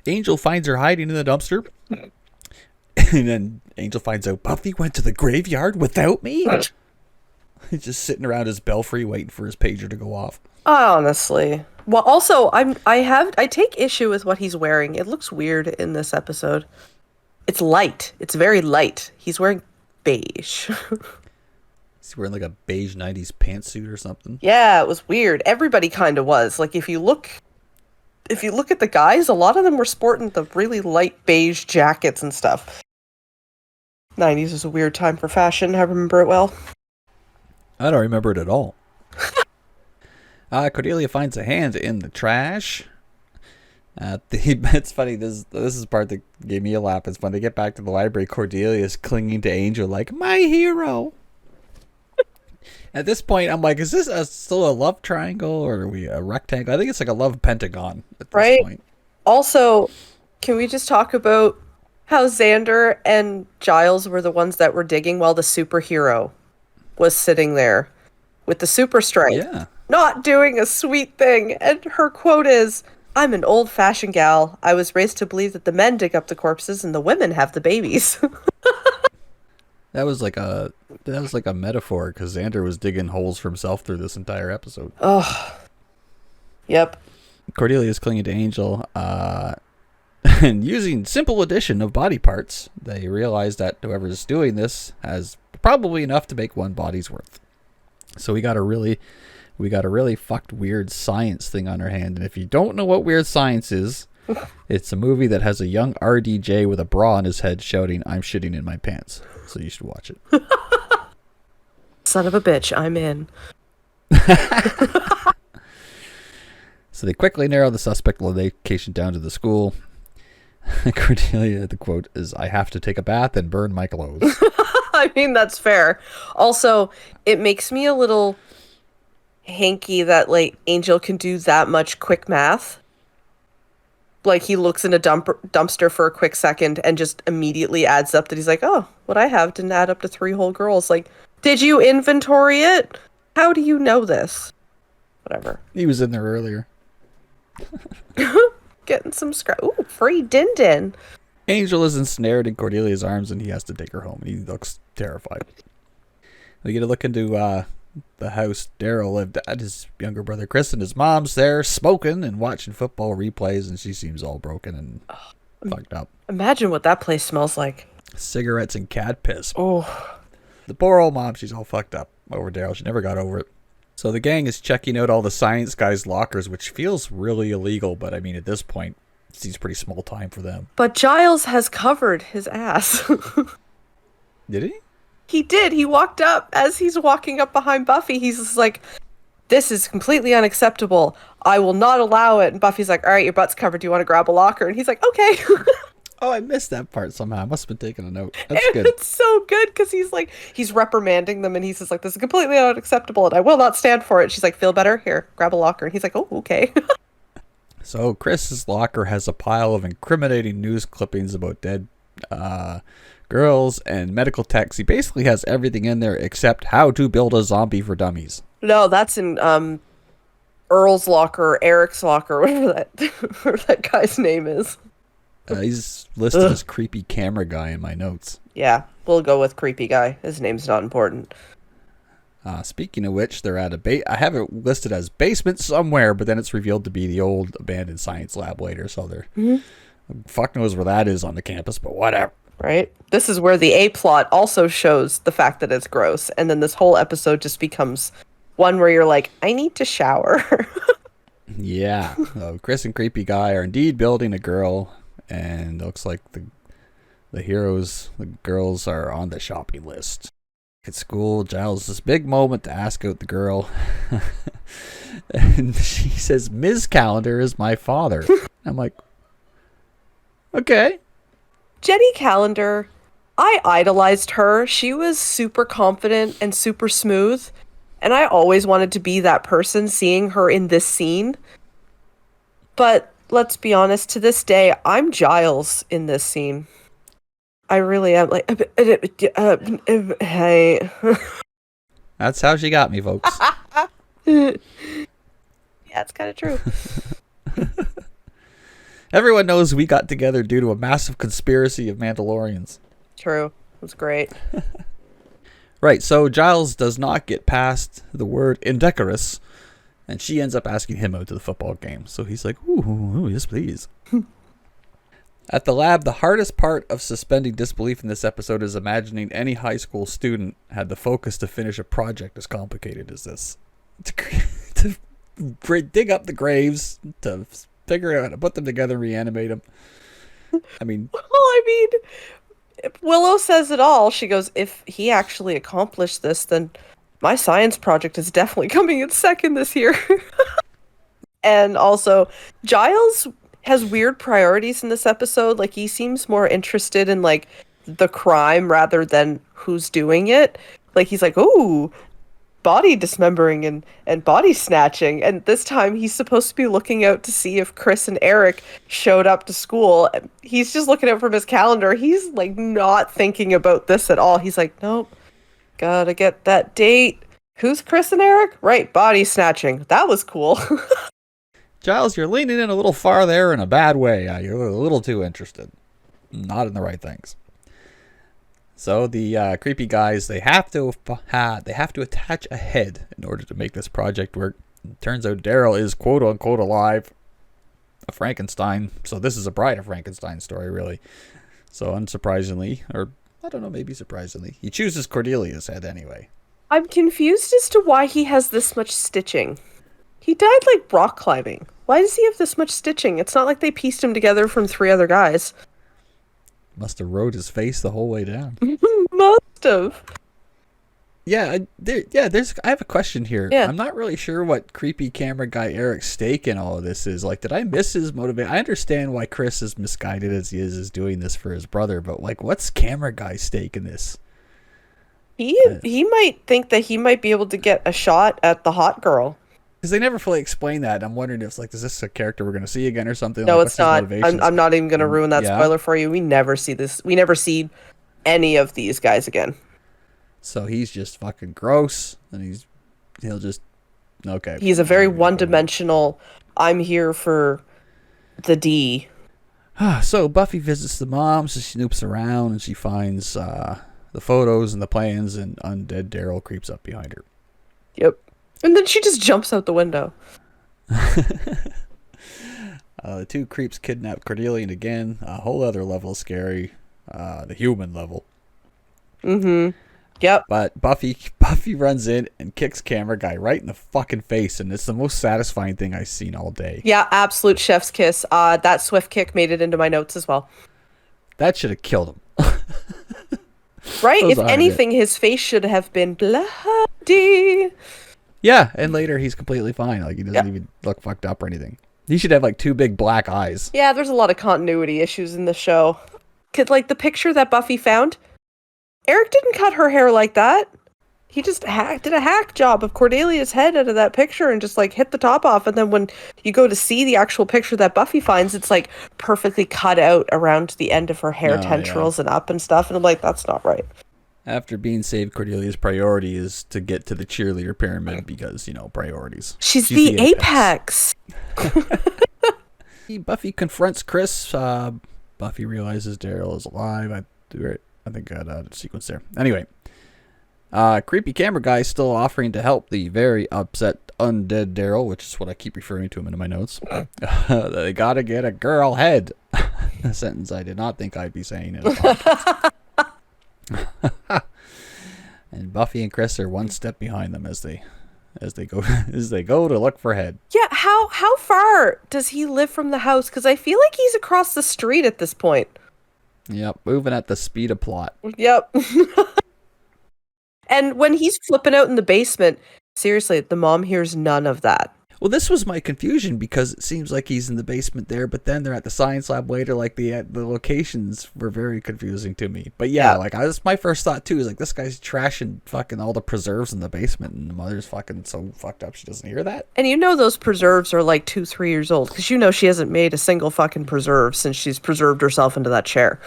Angel finds her hiding in the dumpster. And then Angel finds out Buffy went to the graveyard without me. He's just sitting around his belfry waiting for his pager to go off. Honestly. Well, also, I take issue with what he's wearing. It looks weird in this episode. It's light. It's very light. He's wearing beige. He's wearing like a beige 90s pantsuit or something. Yeah, it was weird. Everybody kind of was. Like, if you look at the guys, a lot of them were sporting the really light beige jackets and stuff. 90s was a weird time for fashion. I remember it well. I don't remember it at all. Cordelia finds a hand in the trash. It's funny. This is the part that gave me a laugh. It's when they get back to the library. Cordelia is clinging to Angel like my hero. At this point, I'm like, is this still a love triangle or are we a rectangle? I think it's like a love pentagon at this point. Also, can we just talk about how Xander and Giles were the ones that were digging while the superhero was sitting there with the super strength, not doing a sweet thing. And her quote is, "I'm an old-fashioned gal. I was raised to believe that the men dig up the corpses and the women have the babies." That was like a metaphor because Xander was digging holes for himself through this entire episode. Oh, yep. Cordelia's clinging to Angel, and using simple addition of body parts, they realize that whoever's doing this has probably enough to make one body's worth. So we got a really fucked weird science thing on our hand. And if you don't know what weird science is, it's a movie that has a young RDJ with a bra on his head shouting, "I'm shitting in my pants." So you should watch it. Son of a bitch, I'm in. So they quickly narrow the suspect location down to the school. Cordelia, the quote is, "I have to take a bath and burn my clothes." I mean, that's fair. Also, it makes me a little hanky that, like, Angel can do that much quick math. Like, he looks in a dumpster for a quick second and just immediately adds up that he's like, oh, what I have didn't add up to 3 whole girls. Like, did you inventory it? How do you know this? Whatever. He was in there earlier. Getting some scrap. Ooh, free Din-Din. Angel is ensnared in Cordelia's arms and he has to take her home. He looks terrified. We get a look into the house Daryl lived at. His younger brother Chris and his mom's there smoking and watching football replays, and she seems all broken and fucked up. Imagine what that place smells like. Cigarettes and cat piss. Oh. The poor old mom, she's all fucked up over Daryl. She never got over it. So the gang is checking out all the science guys' lockers, which feels really illegal, but I mean, at this point, it seems pretty small time for them. But Giles has covered his ass. Did he? He did. He walked up as he's walking up behind Buffy. He's just like, this is completely unacceptable. I will not allow it. And Buffy's like, all right, your butt's covered. Do you want to grab a locker? And he's like, okay. Oh, I missed that part somehow. I must have been taking a note. That's good. It's so good because he's reprimanding them and he's just like, this is completely unacceptable and I will not stand for it. She's like, feel better? Here, grab a locker. And he's like, oh, okay. So Chris's locker has a pile of incriminating news clippings about dead girls, and medical techs. He basically has everything in there except how to build a zombie for dummies. No, that's in Earl's locker, Eric's locker, whatever that guy's name is. He's listed as creepy camera guy in my notes. Yeah, we'll go with creepy guy. His name's not important. Speaking of which, they're at I have it listed as basement somewhere, but then it's revealed to be the old abandoned science lab later, so they're... Fuck knows where that is on the campus, but whatever. Right? This is where the A-plot also shows the fact that it's gross, and then this whole episode just becomes one where you're like, I need to shower. Yeah. Chris and creepy guy are indeed building a girl, and it looks like the girls are on the shopping list. At school, Giles has this big moment to ask out the girl. And she says, Ms. Calendar is my father. I'm like, okay. Jenny Calendar, I idolized her. She was super confident and super smooth, and I always wanted to be that person seeing her in this scene. But let's be honest, to this day, I'm Giles in this scene. I really am like, hey. That's how she got me, folks. Yeah, it's kind of true. Everyone knows we got together due to a massive conspiracy of Mandalorians. True. It was great. Right, so Giles does not get past the word indecorous, and she ends up asking him out to the football game. So he's like, ooh, yes, please. At the lab, the hardest part of suspending disbelief in this episode is imagining any high school student had the focus to finish a project as complicated as this. To dig up the graves, to figure out how to put them together and reanimate them. I mean... Well, Willow says it all. She goes, if he actually accomplished this, then my science project is definitely coming in second this year. And also, Giles has weird priorities in this episode. Like, he seems more interested in, like, the crime rather than who's doing it. Like, he's like, ooh, body dismembering and body snatching. And this time, he's supposed to be looking out to see if Chris and Eric showed up to school. He's just looking out from his calendar. He's, like, not thinking about this at all. He's like, nope, gotta get that date. Who's Chris and Eric? Right, body snatching. That was cool. Giles, you're leaning in a little far there in a bad way. You're a little too interested. Not in the right things. So the creepy guys, they have to attach a head in order to make this project work. It turns out Daryl is quote unquote alive. A Frankenstein. So this is a Bride of Frankenstein story, really. So unsurprisingly, or I don't know, maybe surprisingly, he chooses Cordelia's head anyway. I'm confused as to why he has this much stitching. He died like rock climbing. Why does he have this much stitching? It's not like they pieced him together from 3 other guys. Must have rode his face the whole way down. Must have. Yeah, I have a question here. Yeah. I'm not really sure what creepy camera guy Eric's stake in all of this is. Like, did I miss his motivation? I understand why Chris, as misguided as he is doing this for his brother, but like, what's camera guy's stake in this? He might think that he might be able to get a shot at the hot girl. Because they never fully explain that. I'm wondering if, like, is this a character we're going to see again or something? No, like, it's not. I'm not even going to ruin that spoiler for you. We never see this. We never see any of these guys again. So he's just fucking gross, and he'll just... Okay. He's a very one-dimensional, I'm here for the D. So Buffy visits the mom, so she snoops around, and she finds the photos and the plans, and undead Daryl creeps up behind her. Yep. And then she just jumps out the window. The two creeps kidnap Cordelia again. A whole other level of scary. The human level. Mm-hmm. Yep. But Buffy runs in and kicks camera guy right in the fucking face, and it's the most satisfying thing I've seen all day. Yeah, absolute chef's kiss. That swift kick made it into my notes as well. That should have killed him. Right? If anything, his face should have been bloody. Yeah, and later he's completely fine. Like, he doesn't even look fucked up or anything. He should have, like, 2 big black eyes. Yeah, there's a lot of continuity issues in the show. 'Cause, like, the picture that Buffy found, Eric didn't cut her hair like that. He just did a hack job of Cordelia's head out of that picture and just like hit the top off. And then when you go to see the actual picture that Buffy finds, it's like perfectly cut out around the end of her hair tendrils and up and stuff. And I'm like, that's not right. After being saved, Cordelia's priority is to get to the cheerleader pyramid because, priorities. She's the apex. Buffy confronts Chris. Buffy realizes Daryl is alive. I think I had a sequence there. Anyway. Creepy camera guy is still offering to help the very upset undead Daryl, which is what I keep referring to him in my notes. They gotta get a girl head. A sentence I did not think I'd be saying in a podcast. And Buffy and Chris are one step behind them as they go to look for head. Yeah, how far does he live from the house? Because I feel like he's across the street at this point. Yep, moving at the speed of plot. Yep. And when he's flipping out in the basement, seriously, the mom hears none of that. Well, this was my confusion because it seems like he's in the basement there, but then they're at the science lab later. Like the locations were very confusing to me. But yeah, that's my first thought too. Is like this guy's trashing fucking all the preserves in the basement, and the mother's fucking so fucked up she doesn't hear that. And those preserves are like 2-3 years old because she hasn't made a single fucking preserve since she's preserved herself into that chair.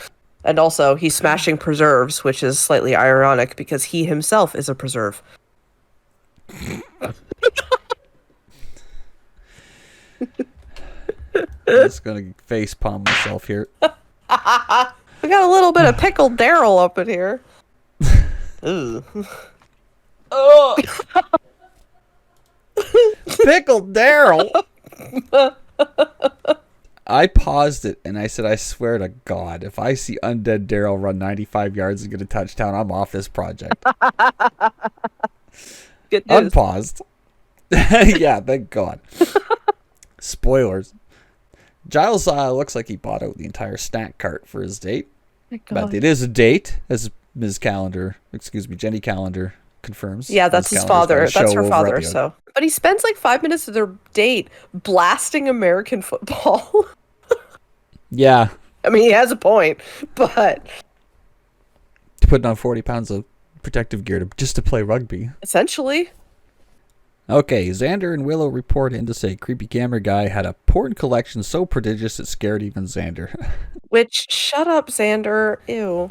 And also, he's smashing preserves, which is slightly ironic because he himself is a preserve. I'm just gonna face palm myself here. We got a little bit of pickled Daryl up in here. Oh, Pickled Daryl. I paused it and I said, I swear to God, if I see undead Daryl run 95 yards and get a touchdown, I'm off this project. good news. Unpaused. Yeah, thank God. Spoilers. Giles looks like he bought out the entire snack cart for his date. But it is a date, as Jenny Calendar confirms. Yeah, that's his father. That's her father, so. But he spends like 5 minutes of their date blasting American football. Yeah. I mean, he has a point, but... Putting on 40 pounds of protective gear just to play rugby. Essentially. Okay, Xander and Willow report in to say creepy camera guy had a porn collection so prodigious it scared even Xander. Which, shut up, Xander. Ew.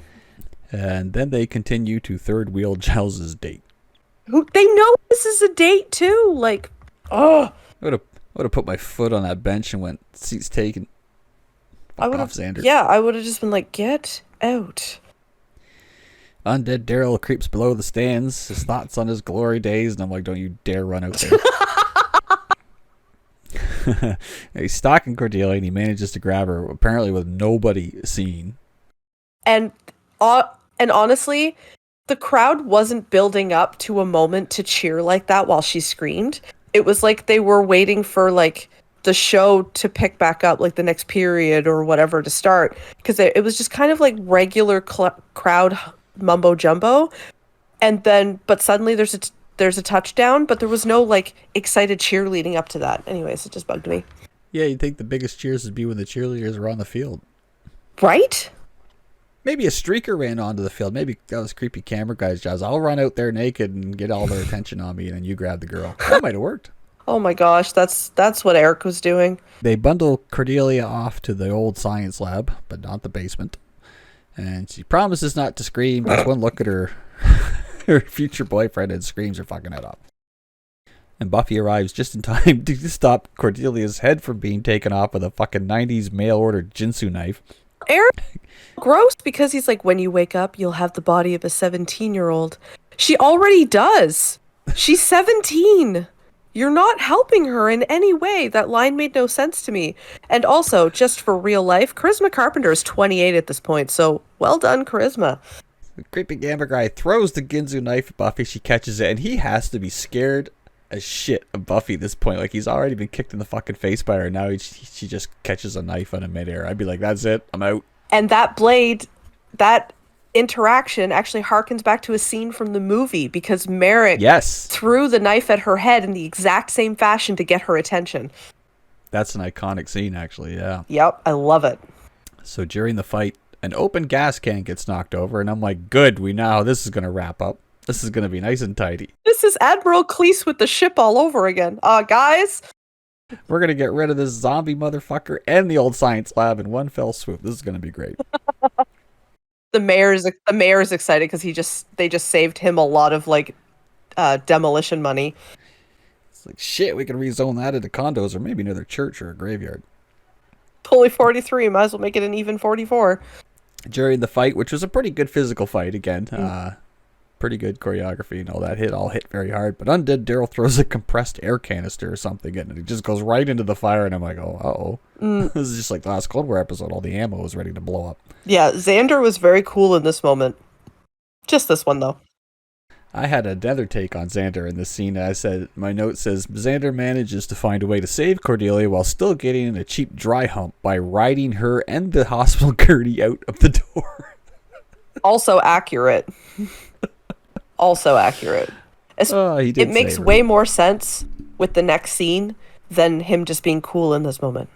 And then they continue to third wheel Giles' date. They know this is a date, too. Like, oh. I would have put my foot on that bench and went, seats taken. Fuck off, Xander. Yeah, I would have just been like, get out. Undead Daryl creeps below the stands, his thoughts on his glory days, and I'm like, don't you dare run out there. He's stalking Cordelia, and he manages to grab her, apparently with nobody seeing. And honestly, the crowd wasn't building up to a moment to cheer like that while she screamed. It was like they were waiting for, like, the show to pick back up, like the next period or whatever to start, because it was just kind of like regular crowd mumbo jumbo, and then but suddenly there's a touchdown, but there was no like excited cheer leading up to that. Anyways, it just bugged me. Yeah, you'd think the biggest cheers would be when the cheerleaders are on the field, right? Maybe a streaker ran onto the field. Maybe that was creepy camera guy's job. I'll run out there naked and get all their attention on me, and then you grab the girl. That might have worked. Oh my gosh, that's what Eric was doing. They bundle Cordelia off to the old science lab, but not the basement. And she promises not to scream, but one look at her future boyfriend and screams her fucking head off. And Buffy arrives just in time to stop Cordelia's head from being taken off with a fucking 90s mail-order Jinsu knife. Eric, gross, because he's like, when you wake up, you'll have the body of a 17-year-old. She already does. She's 17. You're not helping her in any way. That line made no sense to me. And also, just for real life, Charisma Carpenter is 28 at this point, so well done, Charisma. The creepy gamer guy throws the Ginzu knife at Buffy. She catches it, and he has to be scared as shit of Buffy at this point. Like, he's already been kicked in the fucking face by her. Now she just catches a knife on him midair. I'd be like, that's it. I'm out. And that blade, that interaction actually harkens back to a scene from the movie because Merrick threw the knife at her head in the exact same fashion to get her attention. That's an iconic scene, actually, yeah. Yep, I love it. So during the fight, an open gas can gets knocked over, and I'm like, good, we know how this is going to wrap up. This is gonna be nice and tidy. This is Admiral Cleese with the ship all over again. Guys, We're gonna get rid of this zombie motherfucker and the old science lab in one fell swoop. This is gonna be great. the mayor's excited because they just saved him a lot of like demolition money. It's like shit. We can rezone that into condos or maybe another church or a graveyard. Only 43. Might as well make it an even 44. During the fight, which was a pretty good physical fight again, pretty good choreography and all that hit very hard. But Undead Daryl throws a compressed air canister or something and it just goes right into the fire. And I'm like, oh, This is just like the last Clone War episode. All the ammo was ready to blow up. Yeah, Xander was very cool in this moment. Just this one though. I had another take on Xander in this scene. I said, my note says, Xander manages to find a way to save Cordelia while still getting in a cheap dry hump by riding her and the hospital gurney out of the door. Also accurate. It makes way more sense with the next scene than him just being cool in this moment.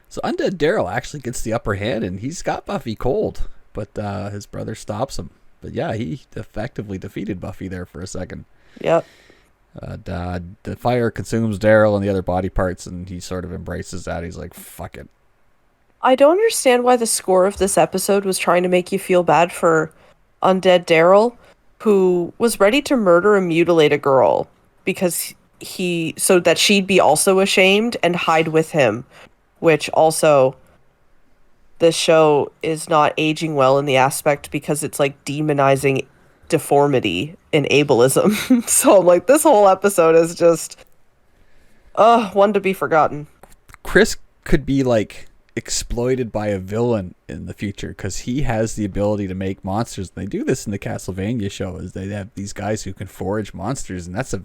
So Undead Daryl actually gets the upper hand and he's got Buffy cold, but his brother stops him. But yeah, he effectively defeated Buffy there for a second. Yep. The fire consumes Daryl and the other body parts, and he sort of embraces that. He's like, fuck it. I don't understand why the score of this episode was trying to make you feel bad for Undead Daryl, who was ready to murder and mutilate a girl because so that she'd be also ashamed and hide with him, which also... This show is not aging well in the aspect because it's like demonizing deformity and ableism. So I'm like, this whole episode is just one to be forgotten. Chris could be like exploited by a villain in the future because he has the ability to make monsters. And they do this in the Castlevania show, is they have these guys who can forge monsters, and that's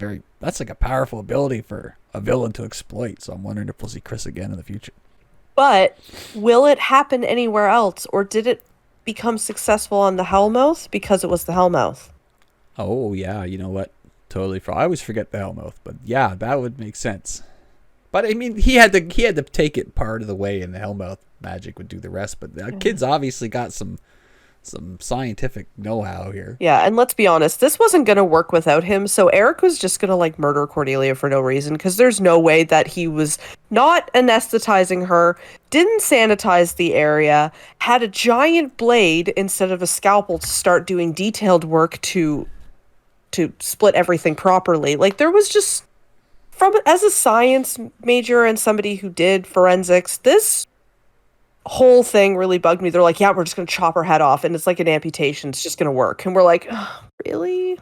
like a powerful ability for a villain to exploit. So I'm wondering if we'll see Chris again in the future. But will it happen anywhere else, or did it become successful on the Hellmouth because it was the Hellmouth? Oh yeah, you know what? Totally. I always forget the Hellmouth, but yeah, that would make sense. But I mean, he had to take it part of the way, and the Hellmouth magic would do the rest. But the kids obviously got some scientific know-how here. Yeah, and let's be honest, this wasn't going to work without him, so Eric was just going to, like, murder Cordelia for no reason, because there's no way that he was not anesthetizing her, didn't sanitize the area, had a giant blade instead of a scalpel to start doing detailed work to split everything properly. Like, there was just, as a science major and somebody who did forensics, this whole thing really bugged me. They're like, yeah, we're just going to chop her head off, and it's like an amputation. It's just going to work. And we're like, oh, really?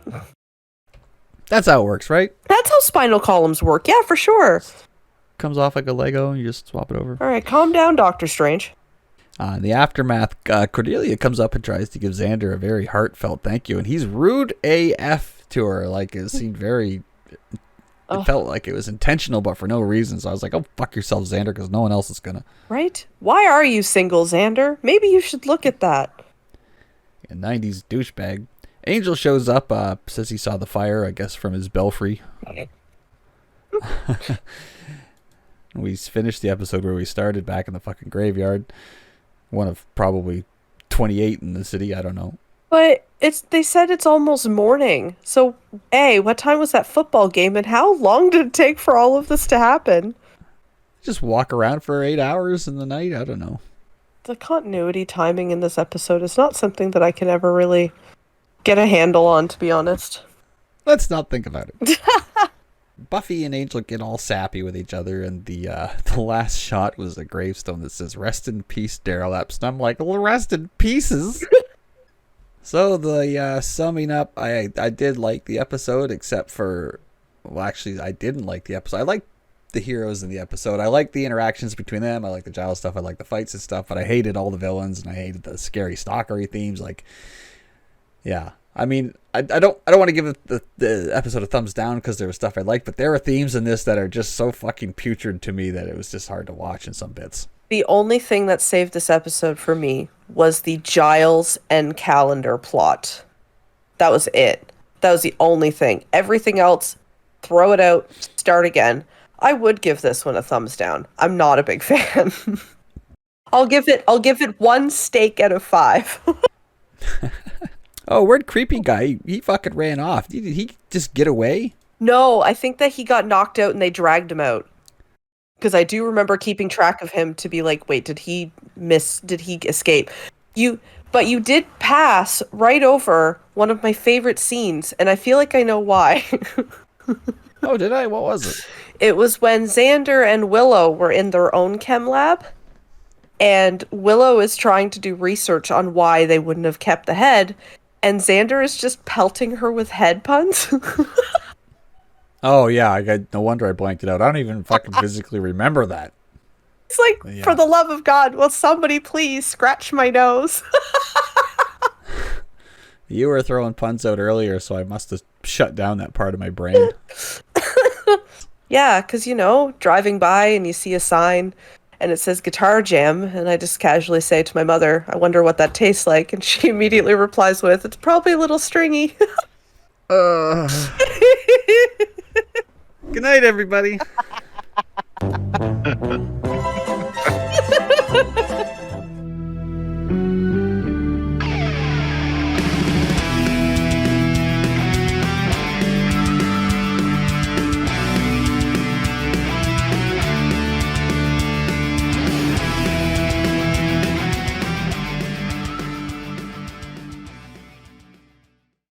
That's how it works, right? That's how spinal columns work. Yeah, for sure. Comes off like a Lego, and you just swap it over. All right, calm down, Doctor Strange. In the aftermath, Cordelia comes up and tries to give Xander a very heartfelt thank you, and he's rude AF to her. Like, it seemed very... It felt like it was intentional, but for no reason. So I was like, oh, fuck yourself, Xander, because no one else is going to. Right? Why are you single, Xander? Maybe you should look at that. A 90s douchebag. Angel shows up, says he saw the fire, I guess, from his belfry. We finished the episode where we started, back in the fucking graveyard. One of probably 28 in the city, I don't know. But they said it's almost morning. So, what time was that football game, and how long did it take for all of this to happen? Just walk around for 8 hours in the night? I don't know. The continuity timing in this episode is not something that I can ever really get a handle on, to be honest. Let's not think about it. Buffy and Angel get all sappy with each other, and the last shot was a gravestone that says, "Rest in peace, Daryl Epps." And I'm like, well, rest in pieces. So the summing up, I did like the episode, except for, well, actually, I didn't like the episode. I liked the heroes in the episode. I liked the interactions between them. I liked the Giles stuff. I liked the fights and stuff. But I hated all the villains, and I hated the scary stalkery themes. Like, yeah. I mean, I don't want to give the episode a thumbs down because there was stuff I liked, but there are themes in this that are just so fucking putrid to me that it was just hard to watch in some bits. The only thing that saved this episode for me was the Giles and Calendar plot. That was it. That was the only thing. Everything else, throw it out, start again. I would give this one a thumbs down. I'm not a big fan. I'll give it 1 steak out of 5. Oh, where'd creepy guy? He fucking ran off. Did he just get away? No, I think that he got knocked out and they dragged him out. Because I do remember keeping track of him to be like, wait, did he escape? But you did pass right over one of my favorite scenes, and I feel like I know why. Oh, did I? What was it? It was when Xander and Willow were in their own chem lab, and Willow is trying to do research on why they wouldn't have kept the head, and Xander is just pelting her with head puns. Oh, yeah. No wonder I blanked it out. I don't even fucking physically remember that. It's like, Yeah. for the love of God, will somebody please scratch my nose? You were throwing puns out earlier, so I must have shut down that part of my brain. Yeah, because, driving by and you see a sign and it says guitar jam, and I just casually say to my mother, I wonder what that tastes like, and she immediately replies with, it's probably a little stringy. Good night, everybody.